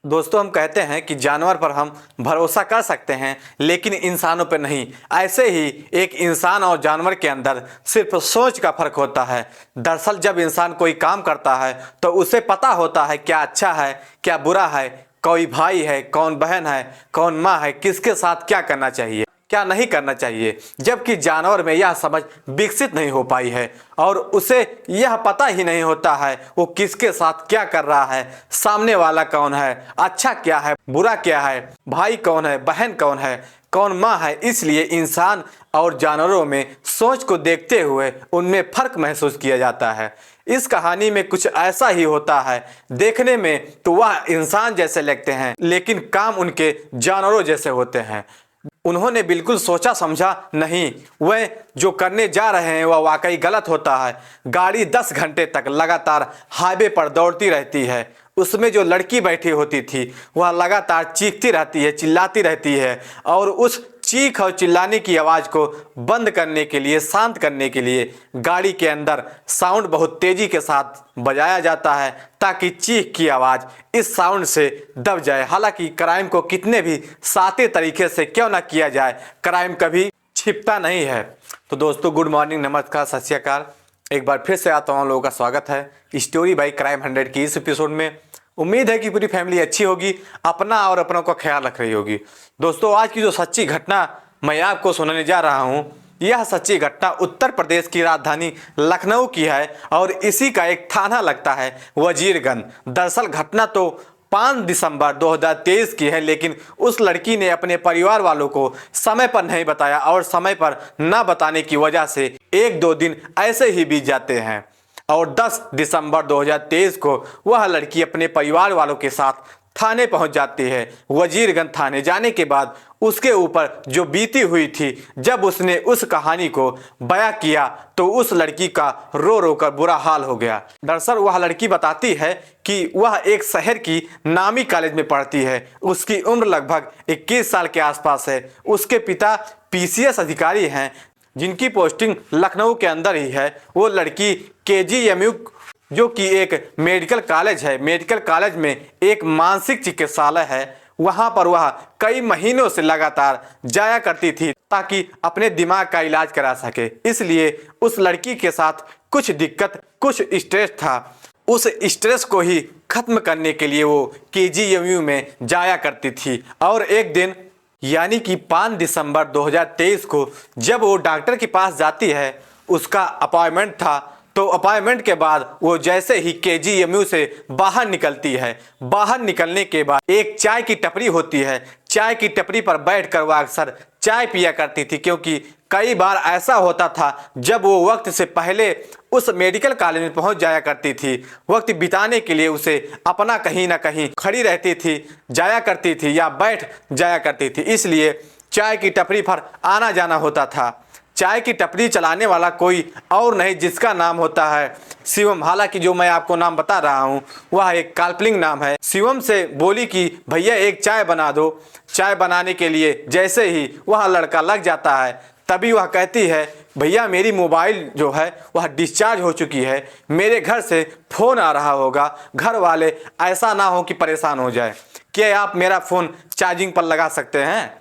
दोस्तों, हम कहते हैं कि जानवर पर हम भरोसा कर सकते हैं लेकिन इंसानों पर नहीं। ऐसे ही एक इंसान और जानवर के अंदर सिर्फ सोच का फर्क होता है। दरअसल जब इंसान कोई काम करता है तो उसे पता होता है क्या अच्छा है क्या बुरा है, कोई भाई है कौन बहन है, कौन माँ है, किसके साथ क्या करना चाहिए क्या नहीं करना चाहिए। जबकि जानवर में यह समझ विकसित नहीं हो पाई है और उसे यह पता ही नहीं होता है वो किसके साथ क्या कर रहा है, सामने वाला कौन है, अच्छा क्या है बुरा क्या है, भाई कौन है बहन कौन है, कौन माँ है। इसलिए इंसान और जानवरों में सोच को देखते हुए उनमें फर्क महसूस किया जाता है। इस कहानी में कुछ ऐसा ही होता है। देखने में तो वह इंसान जैसे लगते हैं लेकिन काम उनके जानवरों जैसे होते हैं। उन्होंने बिल्कुल सोचा समझा नहीं, वह जो करने जा रहे हैं वह वाकई गलत होता है। गाड़ी 10 घंटे तक लगातार हाईवे पर दौड़ती रहती है। उसमें जो लड़की बैठी होती थी वह लगातार चीखती रहती है, चिल्लाती रहती है और उस चीख और चिल्लाने की आवाज़ को बंद करने के लिए, शांत करने के लिए गाड़ी के अंदर साउंड बहुत तेज़ी के साथ बजाया जाता है ताकि चीख की आवाज़ इस साउंड से दब जाए। हालांकि क्राइम को कितने भी सादे तरीके से क्यों ना किया जाए, क्राइम कभी छिपता नहीं है। तो दोस्तों, गुड मॉर्निंग, नमस्कार, सत श्री अकाल। एक बार फिर से आप तमाम लोगों का स्वागत है स्टोरी बाई क्राइम 100 की इस एपिसोड में। उम्मीद है कि पूरी फैमिली अच्छी होगी, अपना और अपनों का ख्याल रख रही होगी। दोस्तों, आज की जो सच्ची घटना मैं आपको सुनाने जा रहा हूँ, यह सच्ची घटना उत्तर प्रदेश की राजधानी लखनऊ की है और इसी का एक थाना लगता है वजीरगंज। दरअसल घटना तो 5 दिसंबर 2023 की है, लेकिन उस लड़की ने अपने परिवार वालों को समय पर नहीं बताया और समय पर न बताने की वजह से 1-2 दिन ऐसे ही बीत जाते हैं और 10 दिसंबर 2023 को वह लड़की अपने परिवार वालों के साथ थाने पहुंच जाती है। वजीरगंज थाने जाने के बाद उसके ऊपर जो बीती हुई थी, जब उसने उस कहानी को बयां किया तो उस लड़की का रो रो कर बुरा हाल हो गया। दरअसल वह लड़की बताती है कि वह एक शहर की नामी कॉलेज में पढ़ती है। उसकी उम्र लगभग 21 साल के आसपास है। उसके पिता पीसीएस अधिकारी हैं जिनकी पोस्टिंग लखनऊ के अंदर ही है। वो लड़की केजीएमयू जो कि एक मेडिकल कॉलेज है, मेडिकल कॉलेज में एक मानसिक चिकित्सालय है, वहाँ पर वह कई महीनों से लगातार जाया करती थी ताकि अपने दिमाग का इलाज करा सके। इसलिए उस लड़की के साथ कुछ दिक्कत, कुछ स्ट्रेस था। उस स्ट्रेस को ही खत्म करने के लिए वो केजीएमयू में जाया करती थी और एक दिन यानी कि 5 दिसंबर 2023 को जब वो डॉक्टर के पास जाती है, उसका अपॉइंटमेंट था, तो अपॉइंटमेंट के बाद वो जैसे ही केजीएमयू से बाहर निकलती है, बाहर निकलने के बाद एक चाय की टपरी होती है। चाय की टपरी पर बैठकर वह अक्सर चाय पिया करती थी, क्योंकि कई बार ऐसा होता था जब वो वक्त से पहले उस मेडिकल कॉलेज में पहुंच जाया करती थी। वक्त बिताने के लिए उसे अपना कहीं ना कहीं खड़ी रहती थी, जाया करती थी या बैठ जाया करती थी, इसलिए चाय की टपरी पर आना जाना होता था। चाय की टपरी चलाने वाला कोई और नहीं जिसका नाम होता है शिवम। हालांकि जो मैं आपको नाम बता रहा हूँ वह एक काल्पनिक नाम है। शिवम से बोली कि भैया एक चाय बना दो। चाय बनाने के लिए जैसे ही वह लड़का लग जाता है, तभी वह कहती है भैया मेरी मोबाइल जो है वह डिस्चार्ज हो चुकी है, मेरे घर से फ़ोन आ रहा होगा, घर वाले ऐसा ना हो कि परेशान हो जाए, क्या आप मेरा फ़ोन चार्जिंग पर लगा सकते हैं।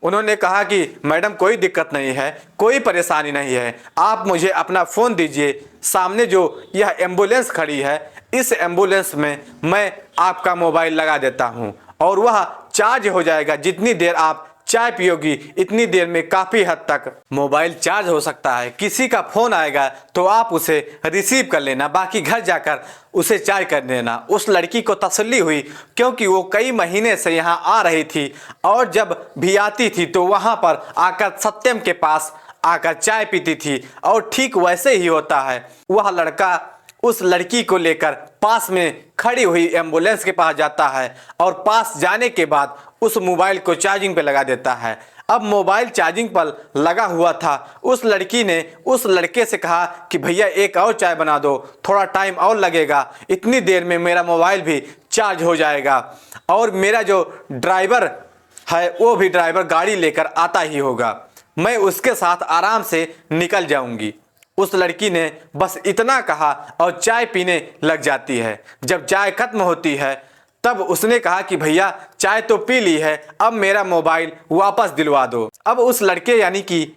उन्होंने कहा कि मैडम कोई दिक्कत नहीं है, कोई परेशानी नहीं है, आप मुझे अपना फ़ोन दीजिए, सामने जो यह एम्बुलेंस खड़ी है इस एम्बुलेंस में मैं आपका मोबाइल लगा देता हूं और वह चार्ज हो जाएगा। जितनी देर आप चाय पियोगी इतनी देर में काफ़ी हद तक मोबाइल चार्ज हो सकता है। किसी का फ़ोन आएगा तो आप उसे रिसीव कर लेना, बाकी घर जाकर उसे चाय कर देना। उस लड़की को तसल्ली हुई, क्योंकि वो कई महीने से यहाँ आ रही थी और जब भी आती थी तो वहाँ पर आकर सत्यम के पास आकर चाय पीती थी। और ठीक वैसे ही होता है, वह लड़का उस लड़की को लेकर पास में खड़ी हुई एम्बुलेंस के पास जाता है और पास जाने के बाद उस मोबाइल को चार्जिंग पे लगा देता है। अब मोबाइल चार्जिंग पर लगा हुआ था। उस लड़की ने उस लड़के से कहा कि भैया एक और चाय बना दो, थोड़ा टाइम और लगेगा, इतनी देर में मेरा मोबाइल भी चार्ज हो जाएगा और मेरा जो ड्राइवर है वो भी ड्राइवर गाड़ी लेकर आता ही होगा, मैं उसके साथ आराम से निकल जाऊंगी। उस लड़की ने बस इतना कहा और चाय पीने लग जाती है। जब चाय खत्म होती है तब उसने कहा कि भैया चाय तो पी ली है, अब मेरा मोबाइल वापस दिलवा दो। अब उस लड़के यानी कि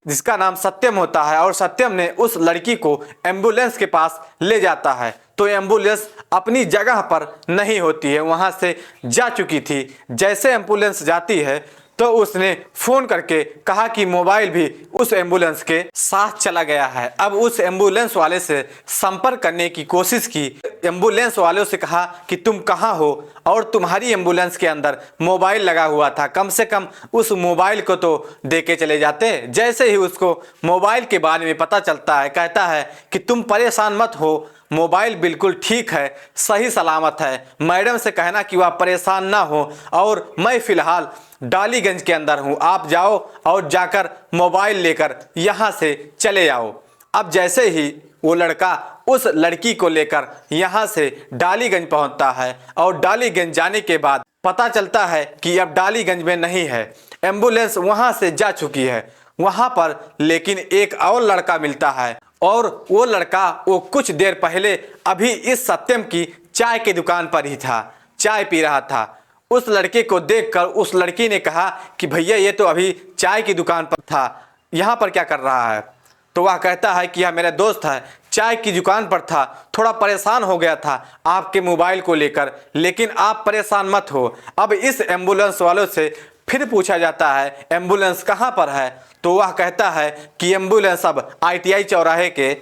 जिसका नाम सत्यम होता है, और सत्यम ने उस लड़की को एम्बुलेंस के पास ले जाता है, तो एम्बुलेंस अपनी जगह पर नहीं होती है, वहां से जा चुकी थी। जैसे एम्बुलेंस जाती है तो उसने फोन करके कहा कि मोबाइल भी उस एम्बुलेंस के साथ चला गया है। अब उस एम्बुलेंस वाले से संपर्क करने की कोशिश की। एम्बुलेंस वालों से कहा कि तुम कहाँ हो और तुम्हारी एम्बुलेंस के अंदर मोबाइल लगा हुआ था, कम से कम उस मोबाइल को तो दे के चले जाते। जैसे ही उसको मोबाइल के बारे में पता चलता है, कहता है कि तुम परेशान मत हो, मोबाइल बिल्कुल ठीक है, सही सलामत है। मैडम से कहना कि वह परेशान ना हो, और मैं फ़िलहाल डालीगंज के अंदर हूँ, आप जाओ और जाकर मोबाइल लेकर यहाँ से चले आओ। अब जैसे ही वो लड़का उस लड़की को लेकर यहाँ से डालीगंज पहुँचता है, और डालीगंज जाने के बाद पता चलता है कि अब डालीगंज में नहीं है, एम्बुलेंस वहाँ से जा चुकी है। वहाँ पर लेकिन एक और लड़का मिलता है, और वो लड़का वो कुछ देर पहले अभी इस सत्यम की चाय की दुकान पर ही था, चाय पी रहा था। उस लड़के को देखकर उस लड़की ने कहा कि भैया ये तो अभी चाय की दुकान पर था, यहाँ पर क्या कर रहा है? तो वह कहता है कि यह मेरा दोस्त है, चाय की दुकान पर था, थोड़ा परेशान हो गया था आपके मोबाइल को लेकर, लेकिन आप परेशान मत हो। अब इस एम्बुलेंस वालों से फिर पूछा जाता है एम्बुलेंस कहाँ पर है, तो वह कहता है कि एम्बुलेंस अब ITI चौराहे के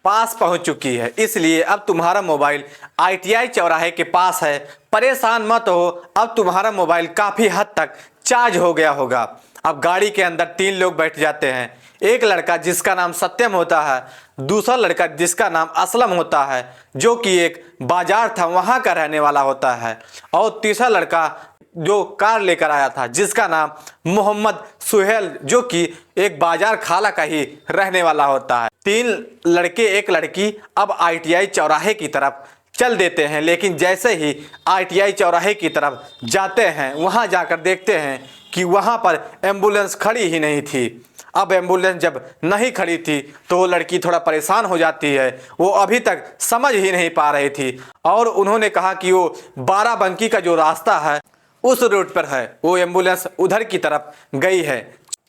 पास पहुंच चुकी है, इसलिए अब तुम्हारा मोबाइल ITI चौराहे के पास है, परेशान मत हो, अब तुम्हारा मोबाइल काफ़ी हद तक चार्ज हो गया होगा। अब गाड़ी के अंदर 3 लोग बैठ जाते हैं, एक लड़का जिसका नाम सत्यम होता है, दूसरा लड़का जिसका नाम असलम होता है जो कि एक बाजार था वहाँ का रहने वाला होता है, और तीसरा लड़का जो कार लेकर आया था जिसका नाम मोहम्मद सुहेल जो कि एक बाजार खाला का ही रहने वाला होता है। 3 लड़के एक लड़की अब ITI चौराहे की तरफ चल देते हैं, लेकिन जैसे ही ITI चौराहे की तरफ जाते हैं, वहां जाकर देखते हैं कि वहां पर एम्बुलेंस खड़ी ही नहीं थी। अब एम्बुलेंस जब नहीं खड़ी थी तो वो लड़की थोड़ा परेशान हो जाती है, वो अभी तक समझ ही नहीं पा रही थी, और उन्होंने कहा कि वो बाराबंकी का जो रास्ता है उस रूट पर है, वो एम्बुलेंस उधर की तरफ गई है,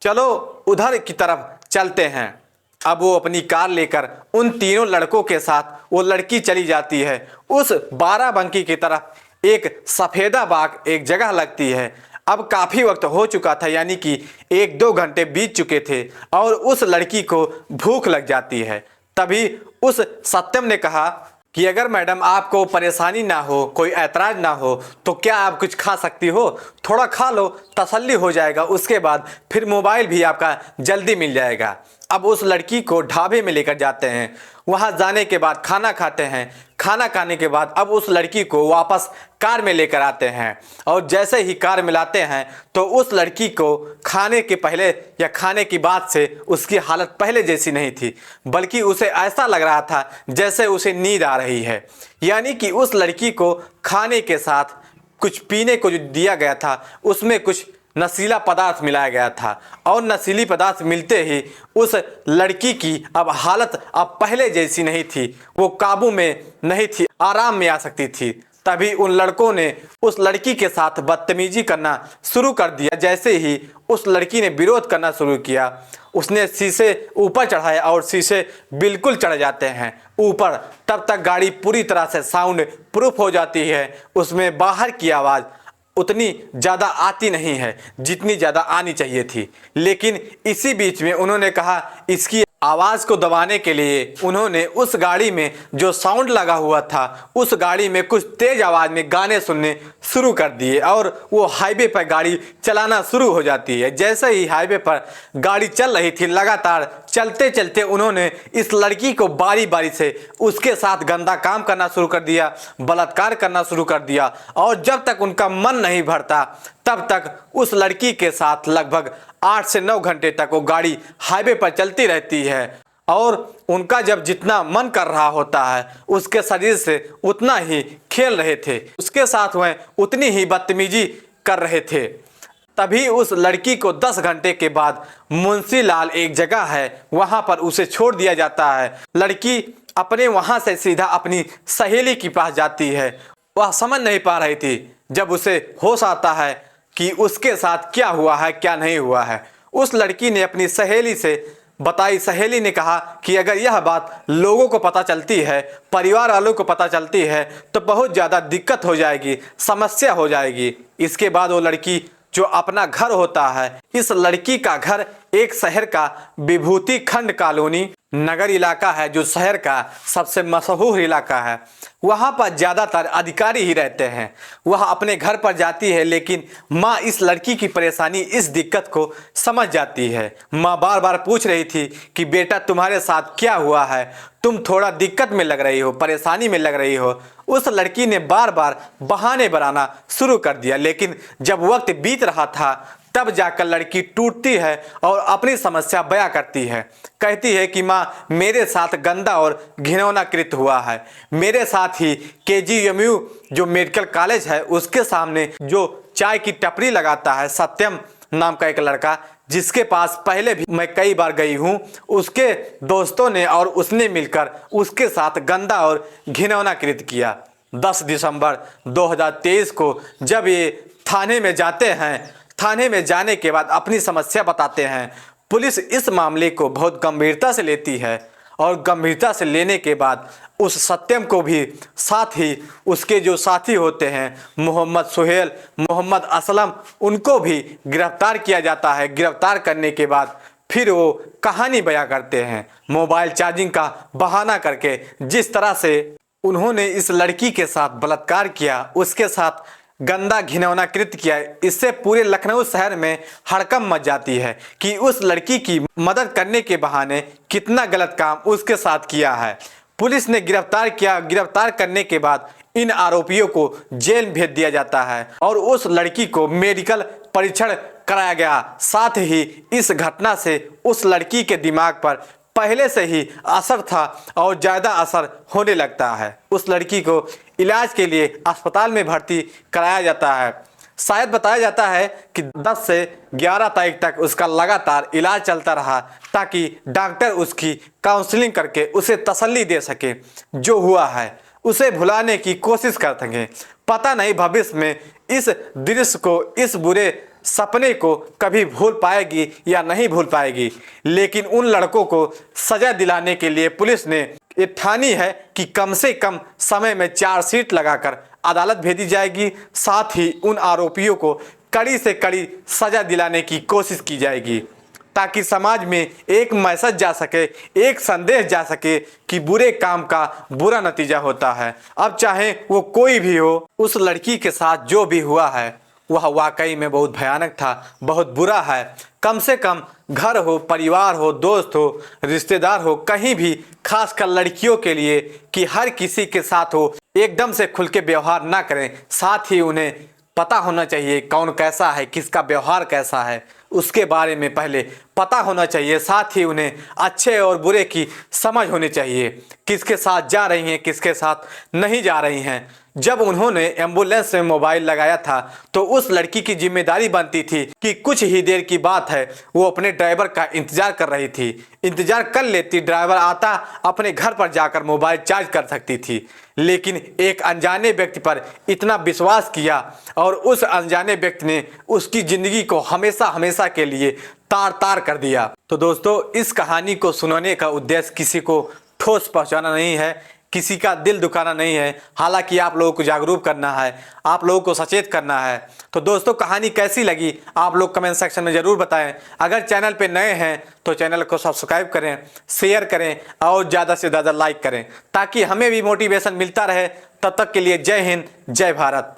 चलो उधर की तरफ चलते हैं। अब वो अपनी कार लेकर उन तीनों लड़कों के साथ वो लड़की चली जाती है उस बाराबंकी की तरफ। एक सफेदा बाग एक जगह लगती है। अब काफ़ी वक्त हो चुका था, यानी कि 1-2 घंटे बीत चुके थे, और उस लड़की को भूख लग जाती है। तभी उस सत्यम ने कहा कि अगर मैडम आपको परेशानी ना हो, कोई ऐतराज ना हो, तो क्या आप कुछ खा सकती हो, थोड़ा खा लो, तसल्ली हो जाएगा, उसके बाद फिर मोबाइल भी आपका जल्दी मिल जाएगा। अब उस लड़की को ढाबे में लेकर जाते हैं, वहां जाने के बाद खाना खाते हैं, खाना खाने के बाद अब उस लड़की को वापस कार में लेकर आते हैं, और जैसे ही कार में लाते हैं तो उस लड़की को खाने के पहले या खाने की बाद से उसकी हालत पहले जैसी नहीं थी, बल्कि उसे ऐसा लग रहा था जैसे उसे नींद आ रही है। यानी कि उस लड़की को खाने के साथ कुछ पीने को जो दिया गया था उसमें कुछ नशीला पदार्थ मिलाया गया था, और नशीली पदार्थ मिलते ही उस लड़की की अब हालत अब पहले जैसी नहीं थी, वो काबू में नहीं थी, आराम में आ सकती थी। तभी उन लड़कों ने उस लड़की के साथ बदतमीजी करना शुरू कर दिया। जैसे ही उस लड़की ने विरोध करना शुरू किया, उसने शीशे ऊपर चढ़ाए, और शीशे बिल्कुल चढ़ जाते हैं ऊपर। तब तक गाड़ी पूरी तरह से साउंड प्रूफ हो जाती है, उसमें बाहर की आवाज़ उतनी ज़्यादा आती नहीं है जितनी ज़्यादा आनी चाहिए थी। लेकिन इसी बीच में उन्होंने कहा इसकी आवाज़ को दबाने के लिए उन्होंने उस गाड़ी में जो साउंड लगा हुआ था उस गाड़ी में कुछ तेज़ आवाज़ में गाने सुनने शुरू कर दिए, और वो हाईवे पर गाड़ी चलाना शुरू हो जाती है। जैसे ही हाईवे पर गाड़ी चल रही थी, लगातार चलते चलते उन्होंने इस लड़की को बारी बारी से उसके साथ गंदा काम करना शुरू कर दिया, बलात्कार करना शुरू कर दिया, और जब तक उनका मन नहीं भरता तब तक उस लड़की के साथ लगभग 8 से 9 घंटे तक वो गाड़ी हाईवे पर चलती रहती है। और उनका जब जितना मन कर रहा होता है उसके शरीर से उतना ही खेल रहे थे, उसके साथ वह उतनी ही बदतमीजी कर रहे थे। तभी उस लड़की को 10 घंटे के बाद मुंशी लाल एक जगह है वहां पर उसे छोड़ दिया जाता है। लड़की अपने वहां से सीधा अपनी सहेली के पास जाती है, वह समझ नहीं पा रही थी। जब उसे होश आता है कि उसके साथ क्या हुआ है क्या नहीं हुआ है, उस लड़की ने अपनी सहेली से बताई। सहेली ने कहा कि अगर यह बात लोगों को पता चलती है, परिवार वालों को पता चलती है, तो बहुत ज़्यादा दिक्कत हो जाएगी, समस्या हो जाएगी। इसके बाद वो लड़की जो अपना घर होता है, इस लड़की का घर एक शहर का विभूति खंड कॉलोनी नगर इलाका है, जो शहर का सबसे मशहूर इलाका है। वहाँ पर ज़्यादातर अधिकारी ही रहते हैं। वह अपने घर पर जाती है, लेकिन माँ इस लड़की की परेशानी, इस दिक्कत को समझ जाती है। माँ बार बार पूछ रही थी कि बेटा तुम्हारे साथ क्या हुआ है, तुम थोड़ा दिक्कत में लग रही हो, परेशानी में लग रही हो। उस लड़की ने बार बार बहाने बनाना शुरू कर दिया, लेकिन जब वक्त बीत रहा था तब जाकर लड़की टूटती है और अपनी समस्या बयां करती है। कहती है कि माँ मेरे साथ गंदा और घिनौना कृत्य हुआ है। मेरे साथ ही KGMU जो मेडिकल कॉलेज है उसके सामने जो चाय की टपरी लगाता है, सत्यम नाम का एक लड़का, जिसके पास पहले भी मैं कई बार गई हूँ, उसके दोस्तों ने और उसने मिलकर उसके साथ गंदा और घिनौना कृत्य किया। 10 दिसंबर 2023 को जब ये थाने में जाते हैं, थाने में जाने के बाद अपनी समस्या बताते हैं। पुलिस इस मामले को बहुत गंभीरता से लेती है और गंभीरता से लेने के बाद उस सत्यम को भी, साथ ही उसके जो साथी होते हैं मोहम्मद सुहेल, मोहम्मद असलम, उनको भी गिरफ्तार किया जाता है। गिरफ्तार करने के बाद फिर वो कहानी बयां करते हैं, मोबाइल चार्जिंग का बहाना करके। जिस तरह से उन्होंने इस लड़की के साथ बलात्कार किया, उसके साथ गंदा घिनौना कृत्य किया, इससे पूरे लखनऊ शहर में हड़कंप मच जाती है कि उस लड़की की मदद करने के बहाने कितना गलत काम उसके साथ किया है। पुलिस ने गिरफ्तार किया। गिरफ्तार करने के बाद इन आरोपियों को जेल भेज दिया जाता है और उस लड़की को मेडिकल परीक्षण कराया गया। साथ ही इस घटना से उस लड़की के दिमाग पर पहले से ही असर था और ज़्यादा असर होने लगता है। उस लड़की को इलाज के लिए अस्पताल में भर्ती कराया जाता है। शायद बताया जाता है कि 10 से 11 तारीख तक उसका लगातार इलाज चलता रहा, ताकि डॉक्टर उसकी काउंसलिंग करके उसे तसल्ली दे सके, जो हुआ है उसे भुलाने की कोशिश कर सकें। पता नहीं भविष्य में इस दृश्य को, इस बुरे सपने को कभी भूल पाएगी या नहीं भूल पाएगी। लेकिन उन लड़कों को सजा दिलाने के लिए पुलिस ने ये ठानी है कि कम से कम समय में चार्जशीट लगाकर अदालत भेजी जाएगी। साथ ही उन आरोपियों को कड़ी से कड़ी सजा दिलाने की कोशिश की जाएगी, ताकि समाज में एक मैसेज जा सके, एक संदेश जा सके कि बुरे काम का बुरा नतीजा होता है। अब चाहे वो कोई भी हो, उस लड़की के साथ जो भी हुआ है वह वाकई में बहुत भयानक था, बहुत बुरा है। कम से कम घर हो, परिवार हो, दोस्त हो, रिश्तेदार हो, कहीं भी, खासकर लड़कियों के लिए, कि हर किसी के साथ हो एकदम से खुल के व्यवहार ना करें। साथ ही उन्हें पता होना चाहिए कौन कैसा है, किसका व्यवहार कैसा है, उसके बारे में पहले पता होना चाहिए। साथ ही उन्हें अच्छे और बुरे की समझ होनी चाहिए, किसके साथ जा रही हैं, किसके साथ नहीं जा रही हैं। जब उन्होंने एम्बुलेंस में मोबाइल लगाया था तो उस लड़की की जिम्मेदारी बनती थी कि कुछ ही देर की बात है, वो अपने ड्राइवर का इंतजार कर रही थी। इंतजार कर लेती, ड्राइवर आता, अपने घर पर जाकर मोबाइल चार्ज कर सकती थी। लेकिन एक अनजाने व्यक्ति पर इतना विश्वास किया और उस अनजाने व्यक्ति ने उसकी ज़िंदगी को हमेशा हमेशा के लिए तार तार कर दिया। तो दोस्तों, इस कहानी को सुनाने का उद्देश्य किसी को ठोस पहुंचाना नहीं है, किसी का दिल दुखाना नहीं है। हालांकि आप लोगों को जागरूक करना है, आप लोगों को सचेत करना है। तो दोस्तों, कहानी कैसी लगी आप लोग कमेंट सेक्शन में ज़रूर बताएं। अगर चैनल पे नए हैं तो चैनल को सब्सक्राइब करें, शेयर करें और ज़्यादा से ज़्यादा लाइक करें, ताकि हमें भी मोटिवेशन मिलता रहे। तब तक के लिए जय हिंद, जय भारत।